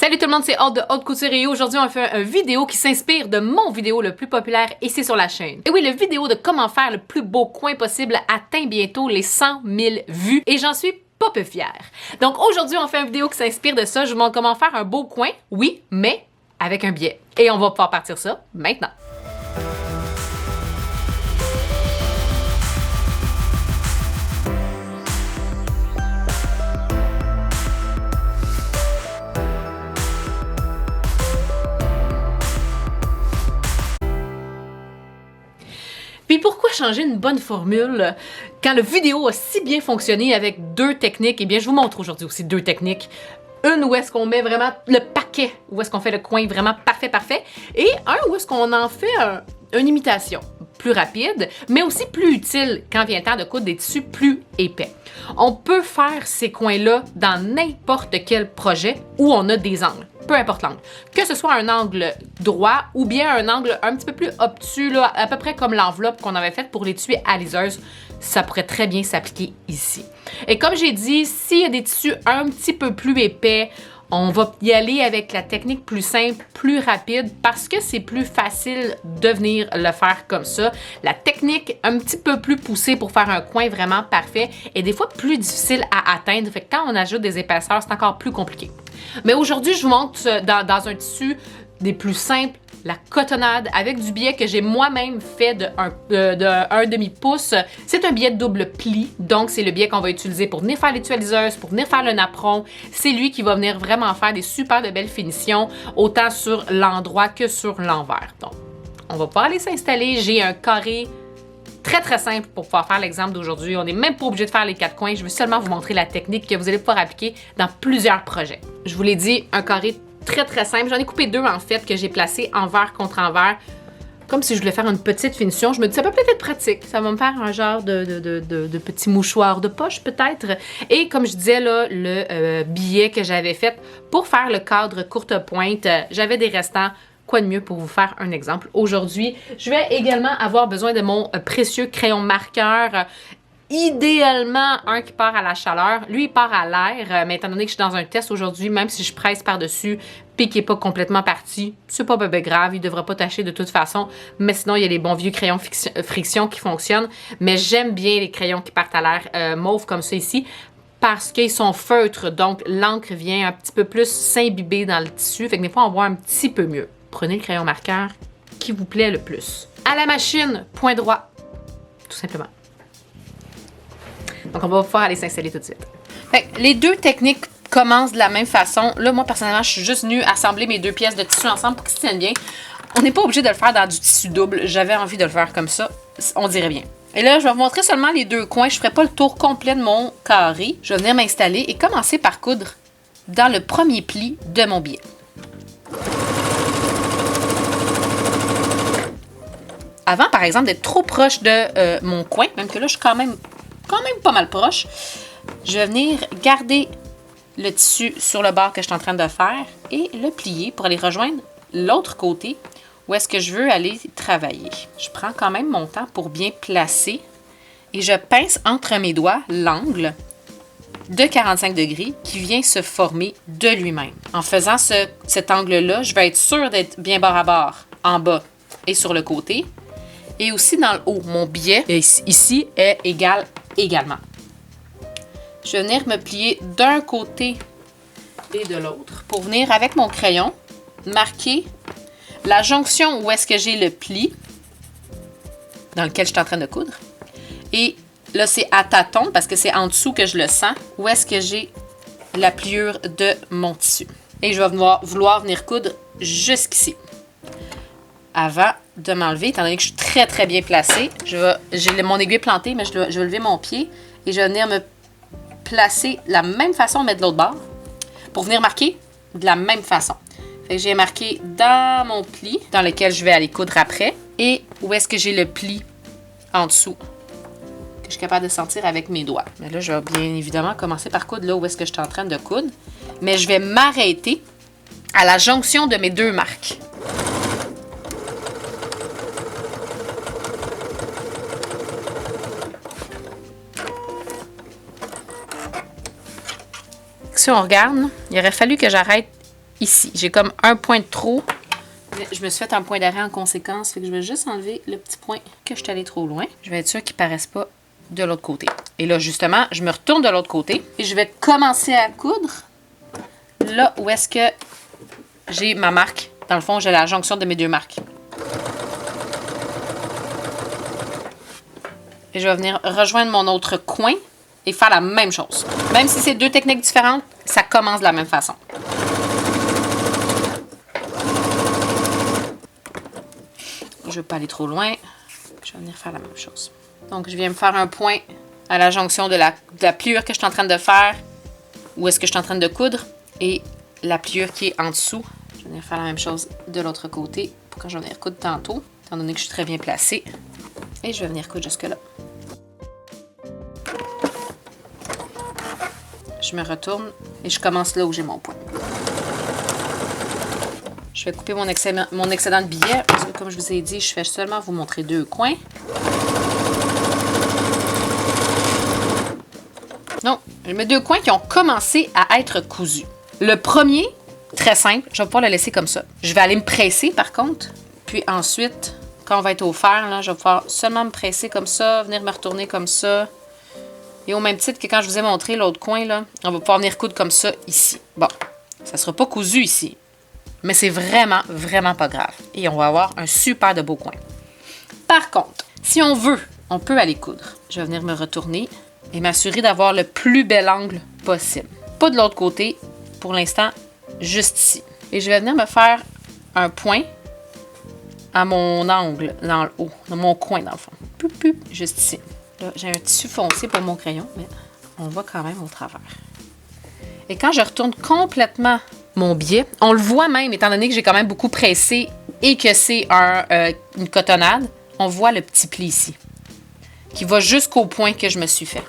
Salut tout le monde, c'est Aude de Haute Couture et aujourd'hui on fait une vidéo qui s'inspire de mon vidéo le plus populaire ici sur la chaîne. Et oui, la vidéo de comment faire le plus beau coin possible atteint bientôt les 100 000 vues et j'en suis pas peu fière. Donc aujourd'hui on fait une vidéo qui s'inspire de ça, je vous montre comment faire un beau coin, oui, mais avec un biais. Et on va pouvoir partir ça maintenant. Puis pourquoi changer une bonne formule quand la vidéo a si bien fonctionné avec deux techniques? Eh bien, je vous montre aujourd'hui aussi deux techniques. Une où est-ce qu'on met vraiment le paquet, où est-ce qu'on fait le coin vraiment parfait, et un où est-ce qu'on en fait une imitation plus rapide, mais aussi plus utile quand vient le temps de coudre des tissus plus épais. On peut faire ces coins-là dans n'importe quel projet où on a des angles. Peu importe l'angle. Que ce soit un angle droit ou bien un angle un petit peu plus obtus, là, à peu près comme l'enveloppe qu'on avait faite pour les tissus à liseuse, ça pourrait très bien s'appliquer ici. Et comme j'ai dit, s'il y a des tissus un petit peu plus épais, on va y aller avec la technique plus simple, plus rapide, parce que c'est plus facile de venir le faire comme ça. La technique un petit peu plus poussée pour faire un coin vraiment parfait est des fois plus difficile à atteindre. Fait que quand on ajoute des épaisseurs, c'est encore plus compliqué. Mais aujourd'hui, je vous montre dans un tissu des plus simples, la cotonnade avec du biais que j'ai moi-même fait de 1 demi-pouce. C'est un biais de double pli, donc c'est le biais qu'on va utiliser pour venir faire l'étui à liseuse, pour venir faire le napperon. C'est lui qui va venir vraiment faire des super de belles finitions, autant sur l'endroit que sur l'envers. Donc, on va pouvoir aller s'installer. J'ai un carré très simple pour pouvoir faire l'exemple d'aujourd'hui. On n'est même pas obligé de faire les 4 coins. Je veux seulement vous montrer la technique que vous allez pouvoir appliquer dans plusieurs projets. Je vous l'ai dit, un carré très simple. J'en ai coupé 2 en fait que j'ai placé envers contre envers. Comme si je voulais faire une petite finition. Je me dis ça peut peut-être être pratique. Ça va me faire un genre de petit mouchoir de poche peut-être. Et comme je disais là, le billet que j'avais fait pour faire le cadre courte pointe, j'avais des restants. Quoi de mieux pour vous faire un exemple aujourd'hui? Je vais également avoir besoin de mon précieux crayon marqueur. Idéalement, un qui part à la chaleur. Lui, il part à l'air, mais étant donné que je suis dans un test aujourd'hui, même si je presse par-dessus puis qu'il n'est pas complètement parti, c'est pas bébé grave, il ne devra pas tacher de toute façon. Mais sinon, il y a les bons vieux crayons friction qui fonctionnent. Mais j'aime bien les crayons qui partent à l'air mauve comme ça ici, parce qu'ils sont feutres, donc l'encre vient un petit peu plus s'imbiber dans le tissu. Fait que des fois, on voit un petit peu mieux. Prenez le crayon marqueur qui vous plaît le plus. À la machine, point droit, tout simplement. Donc, on va pouvoir aller s'installer tout de suite. Fait que les deux techniques commencent de la même façon. Là, moi, personnellement, je suis juste venue assembler mes 2 pièces de tissu ensemble pour qu'ils se tiennent bien. On n'est pas obligé de le faire dans du tissu double. J'avais envie de le faire comme ça. On dirait bien. Et là, je vais vous montrer seulement les 2 coins. Je ne ferai pas le tour complet de mon carré. Je vais venir m'installer et commencer par coudre dans le premier pli de mon billet. Avant, par exemple, d'être trop proche de mon coin, même que là, je suis quand même pas mal proche, je vais venir garder le tissu sur le bord que je suis en train de faire et le plier pour aller rejoindre l'autre côté où est-ce que je veux aller travailler. Je prends quand même mon temps pour bien placer et je pince entre mes doigts l'angle de 45 degrés qui vient se former de lui-même. En faisant cet angle-là, je vais être sûre d'être bien bord à bord, en bas et sur le côté. Et aussi dans le haut, mon biais ici est égal également. Je vais venir me plier d'un côté et de l'autre pour venir avec mon crayon marquer la jonction où est-ce que j'ai le pli dans lequel je suis en train de coudre. Et là, c'est à tâtons parce que c'est en dessous que je le sens où est-ce que j'ai la pliure de mon tissu. Et je vais vouloir venir coudre jusqu'ici. Avant de m'enlever, étant donné que je suis très bien placée, j'ai mon aiguille plantée, mais je vais lever mon pied et je vais venir me placer de la même façon, mais de l'autre bord, pour venir marquer de la même façon. Fait que j'ai marqué dans mon pli, dans lequel je vais aller coudre après, et où est-ce que j'ai le pli en dessous, que je suis capable de sentir avec mes doigts. Mais là, je vais bien évidemment commencer par coudre là où est-ce que je suis en train de coudre, mais je vais m'arrêter à la jonction de mes 2 marques. Si on regarde, il aurait fallu que j'arrête ici. J'ai comme un point de trop. Je me suis fait un point d'arrêt en conséquence. Fait que je vais juste enlever le petit point que je suis allée trop loin. Je vais être sûre qu'il ne paraisse pas de l'autre côté. Et là, justement, je me retourne de l'autre côté. Et je vais commencer à coudre. Là où est-ce que j'ai ma marque. Dans le fond, j'ai la jonction de mes deux marques. Et je vais venir rejoindre mon autre coin et faire la même chose. Même si c'est deux techniques différentes, ça commence de la même façon. Je ne veux pas aller trop loin. Je vais venir faire la même chose. Donc, je viens me faire un point à la jonction de la pliure que je suis en train de faire. Où est-ce que je suis en train de coudre. Et la pliure qui est en dessous. Je vais venir faire la même chose de l'autre côté pour quand je vais venir coudre tantôt. Étant donné que je suis très bien placée. Et je vais venir coudre jusque là. Je me retourne et je commence là où j'ai mon point. Je vais couper mon excédent de billets parce que, comme je vous ai dit, je vais seulement vous montrer deux coins. Donc, j'ai mes deux coins qui ont commencé à être cousus. Le premier, très simple, je vais pouvoir le laisser comme ça. Je vais aller me presser par contre. Puis ensuite, quand on va être au fer, là, je vais pouvoir seulement me presser comme ça, venir me retourner comme ça. Et au même titre que quand je vous ai montré l'autre coin, là, on va pouvoir venir coudre comme ça ici. Bon, ça ne sera pas cousu ici. Mais c'est vraiment, vraiment pas grave. Et on va avoir un super de beau coin. Par contre, si on veut, on peut aller coudre. Je vais venir me retourner et m'assurer d'avoir le plus bel angle possible. Pas de l'autre côté, pour l'instant, juste ici. Et je vais venir me faire un point à mon angle, dans le haut, dans mon coin dans le fond. Juste ici. Là, j'ai un tissu foncé pour mon crayon, mais on le voit quand même au travers. Et quand je retourne complètement mon biais, on le voit même, étant donné que j'ai quand même beaucoup pressé et que c'est une cotonnade, on voit le petit pli ici, qui va jusqu'au point que je me suis fait.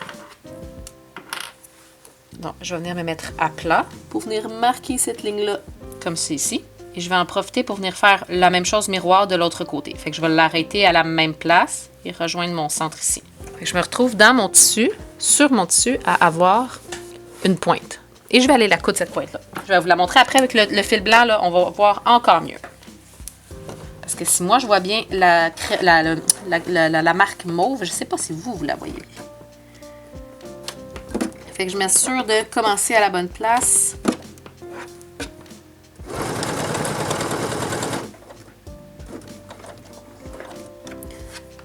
Donc, je vais venir me mettre à plat pour venir marquer cette ligne-là, comme c'est ici. Et je vais en profiter pour venir faire la même chose miroir de l'autre côté. Fait que je vais l'arrêter à la même place et rejoindre mon centre ici. Fait que je me retrouve dans mon tissu, sur mon tissu, à avoir une pointe. Et je vais aller la coudre, cette pointe-là. Je vais vous la montrer après avec le fil blanc, là, on va voir encore mieux. Parce que si moi, je vois bien la marque mauve, je ne sais pas si vous la voyez. Fait que je m'assure de commencer à la bonne place.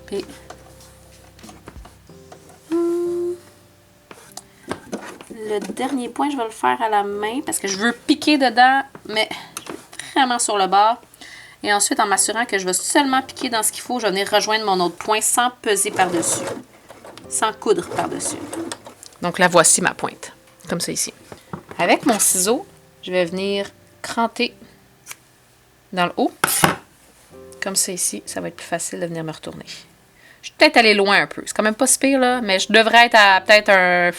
Puis, le dernier point, je vais le faire à la main parce que je veux piquer dedans, mais je vais vraiment sur le bord. Et ensuite, en m'assurant que je vais seulement piquer dans ce qu'il faut, je vais venir rejoindre mon autre point sans peser par-dessus, sans coudre par-dessus. Donc la voici ma pointe, comme ça ici. Avec mon ciseau, je vais venir cranter dans le haut, comme ça ici. Ça va être plus facile de venir me retourner. Je suis peut-être allée loin un peu. C'est quand même pas si pire, là, mais je devrais être à peut-être un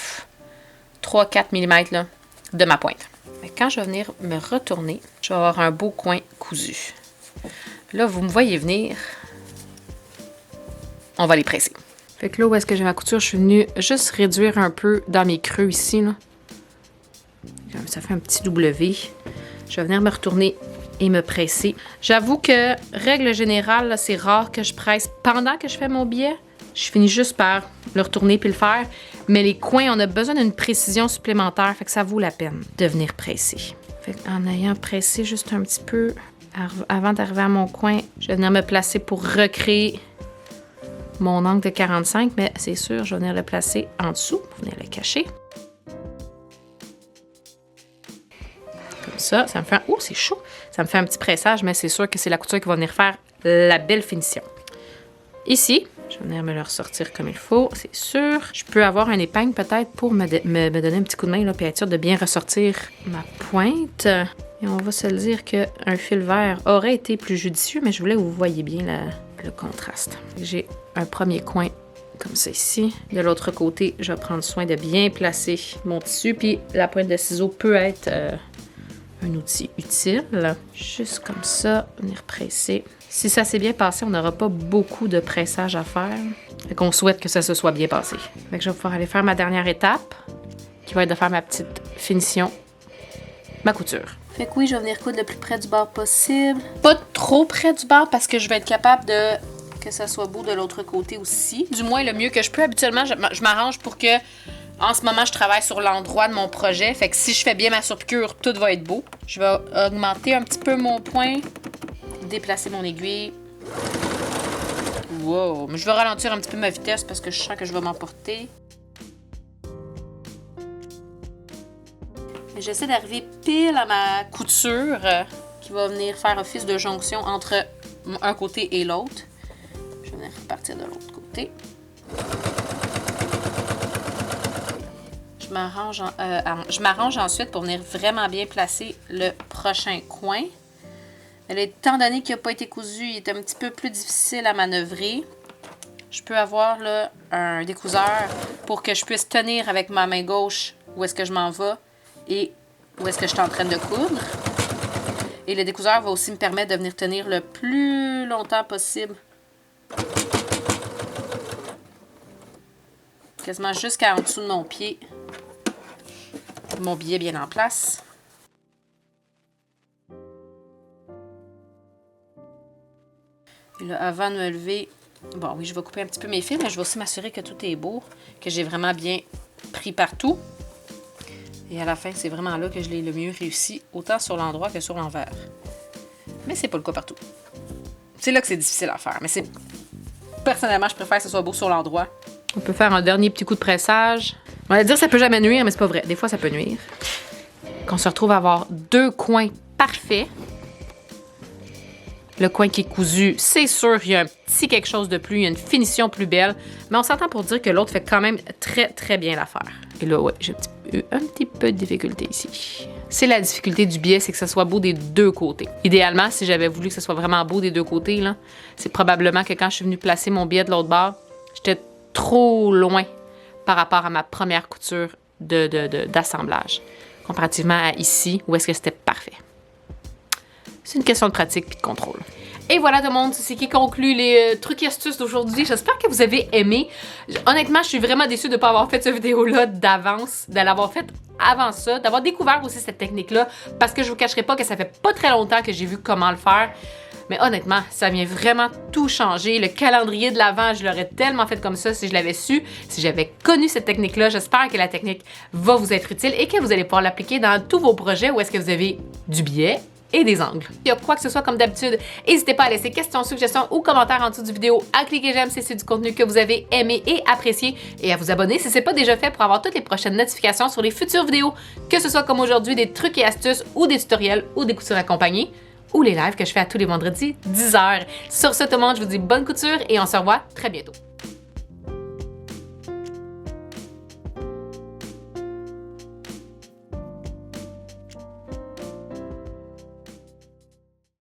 3-4 mm là, de ma pointe. Mais quand je vais venir me retourner, je vais avoir un beau coin cousu. Là, vous me voyez venir. On va les presser. Fait que là où est-ce que j'ai ma couture, je suis venue juste réduire un peu dans mes creux ici, là. Ça fait un petit W. Je vais venir me retourner et me presser. J'avoue que, règle générale, c'est rare que je presse pendant que je fais mon biais. Je finis juste par le retourner puis le faire. Mais les coins, on a besoin d'une précision supplémentaire. Fait que ça vaut la peine de venir presser. Fait qu'en ayant pressé juste un petit peu avant d'arriver à mon coin, je vais venir me placer pour recréer mon angle de 45. Mais c'est sûr, je vais venir le placer en dessous pour venir le cacher. Comme ça me fait... Oh, c'est chaud! Ça me fait un petit pressage, mais c'est sûr que c'est la couture qui va venir faire la belle finition. Ici, je vais venir me le ressortir comme il faut, c'est sûr. Je peux avoir un épingle peut-être pour me donner un petit coup de main, là, puis être sûr de bien ressortir ma pointe. Et on va se le dire qu'un fil vert aurait été plus judicieux, mais je voulais que vous voyez bien le contraste. J'ai un premier coin comme ça ici. De l'autre côté, je vais prendre soin de bien placer mon tissu, puis la pointe de ciseau peut être un outil utile. Juste comme ça, venir presser. Si ça s'est bien passé, on n'aura pas beaucoup de pressage à faire. Fait qu'on souhaite que ça se soit bien passé. Fait que je vais pouvoir aller faire ma dernière étape, qui va être de faire ma petite finition, ma couture. Fait que oui, je vais venir coudre le plus près du bord possible. Pas trop près du bord parce que je vais être capable de... que ça soit beau de l'autre côté aussi. Du moins le mieux que je peux. Habituellement, je m'arrange pour que... En ce moment, je travaille sur l'endroit de mon projet. Fait que si je fais bien ma surpiqûre, tout va être beau. Je vais augmenter un petit peu mon point. Déplacer mon aiguille. Wow! Mais je vais ralentir un petit peu ma vitesse parce que je sens que je vais m'emporter. J'essaie d'arriver pile à ma couture qui va venir faire office de jonction entre un côté et l'autre. Je vais venir repartir de l'autre côté. Je m'arrange ensuite pour venir vraiment bien placer le prochain coin. Mais étant donné qu'il n'a pas été cousu, il est un petit peu plus difficile à manœuvrer. Je peux avoir là, un découseur pour que je puisse tenir avec ma main gauche où est-ce que je m'en vais et où est-ce que je suis en train de coudre. Et le découseur va aussi me permettre de venir tenir le plus longtemps possible. Quasiment jusqu'à en dessous de mon pied. Mon billet bien en place. Et là, avant de me lever, bon oui, je vais couper un petit peu mes fils, mais je vais aussi m'assurer que tout est beau, que j'ai vraiment bien pris partout. Et à la fin, c'est vraiment là que je l'ai le mieux réussi, autant sur l'endroit que sur l'envers. Mais c'est pas le cas partout. C'est là que c'est difficile à faire, mais c'est... Personnellement, je préfère que ce soit beau sur l'endroit. On peut faire un dernier petit coup de pressage. On va dire que ça peut jamais nuire, mais c'est pas vrai. Des fois, ça peut nuire. Qu'on se retrouve à avoir deux coins parfaits. Le coin qui est cousu, c'est sûr, il y a un petit quelque chose de plus, il y a une finition plus belle. Mais on s'entend pour dire que l'autre fait quand même très, très bien l'affaire. Et là, ouais, j'ai un petit peu de difficulté ici. C'est la difficulté du biais, c'est que ça soit beau des deux côtés. Idéalement, si j'avais voulu que ça soit vraiment beau des deux côtés, là, c'est probablement que quand je suis venue placer mon biais de l'autre bord, j'étais trop loin par rapport à ma première couture d'assemblage. Comparativement à ici, où est-ce que c'était parfait. C'est une question de pratique et de contrôle. Et voilà tout le monde, c'est ce qui conclut les trucs et astuces d'aujourd'hui. J'espère que vous avez aimé. Honnêtement, je suis vraiment déçue de ne pas avoir fait cette vidéo-là d'avance, de l'avoir faite avant ça, d'avoir découvert aussi cette technique-là, parce que je vous cacherai pas que ça fait pas très longtemps que j'ai vu comment le faire. Mais honnêtement, ça vient vraiment tout changer. Le calendrier de l'Avent, je l'aurais tellement fait comme ça si je l'avais su, si j'avais connu cette technique-là. J'espère que la technique va vous être utile et que vous allez pouvoir l'appliquer dans tous vos projets où est-ce que vous avez du biais et des angles. Il y a quoi que ce soit comme d'habitude, n'hésitez pas à laisser questions, suggestions ou commentaires en dessous du vidéo, à cliquer j'aime si c'est du contenu que vous avez aimé et apprécié et à vous abonner si ce n'est pas déjà fait pour avoir toutes les prochaines notifications sur les futures vidéos, que ce soit comme aujourd'hui des trucs et astuces ou des tutoriels ou des coutures accompagnées ou les lives que je fais à tous les vendredis 10h. Sur ce tout le monde, je vous dis bonne couture et on se revoit très bientôt.